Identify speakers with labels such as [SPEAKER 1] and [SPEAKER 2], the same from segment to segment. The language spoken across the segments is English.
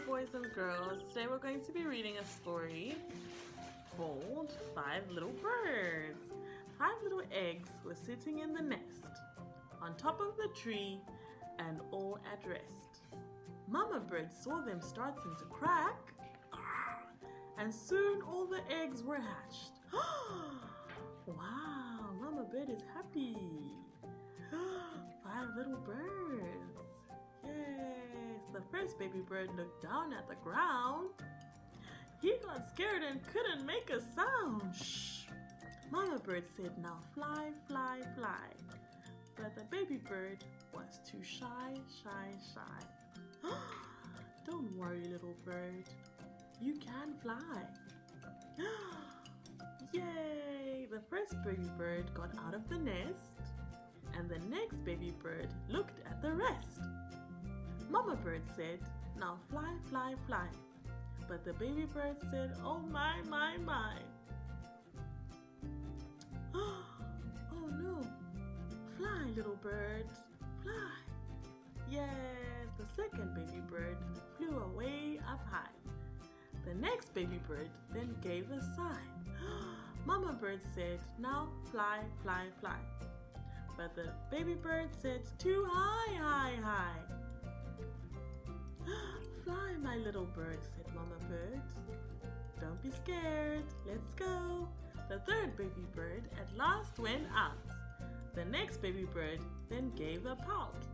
[SPEAKER 1] boys and girls. Today we're going to be reading a story called 5 Little Birds. 5 little eggs were sitting in the nest on top of the tree and all at rest. Mama bird saw them starting to crack and soon all the eggs were hatched. Wow, Mama bird is happy. 5 little birds. Yes, the first baby bird looked down at the ground. He got scared and couldn't make a sound. Shh. Mama bird said, now fly, fly, fly. But the baby bird was too shy. Don't worry, little bird. You can fly. Yay! The first baby bird got out of the nest, and the next baby bird looked at the rest. Mama bird said, now fly, fly, fly. But the baby bird said, oh my. Oh no! Fly, little bird, fly. Yes, the second baby bird flew away up high. The next baby bird then gave a sigh. Mama bird said, now fly, fly, fly. But the baby bird said, too high. Fly, my little bird, said Mama bird. Don't be scared, let's go. The third baby bird at last went out. The next baby bird then gave a pout.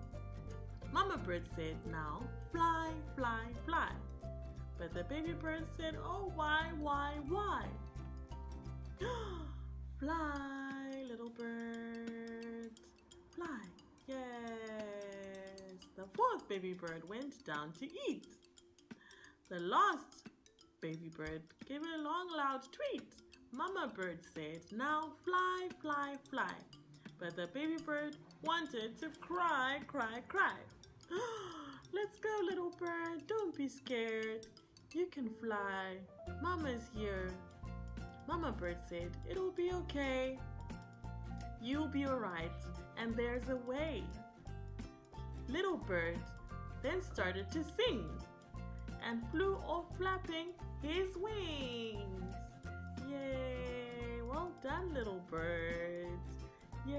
[SPEAKER 1] Mama bird said, now fly, fly, fly. But the baby bird said, oh why? Fly, little bird, fly. Yes, the fourth baby bird went down to eat. The last baby bird gave a long loud tweet. Mama bird said, now fly, fly, fly. But the baby bird wanted to cry. Let's go, little bird, don't be scared. You can fly. Mama's here. Mama bird said, it'll be okay. You'll be alright, and there's a way. Little bird then started to sing and flew off flapping his wings. Yay! Well done, little bird. Yay!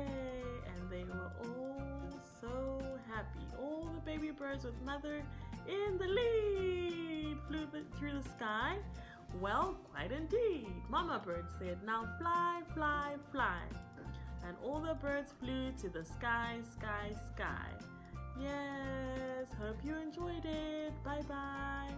[SPEAKER 1] And they were all so happy. All the baby birds with mother in the lead flew through the sky. Well, quite indeed. Mama bird said, now fly, fly, fly. And all the birds flew to the sky. Yes, hope you enjoyed it. Bye-bye.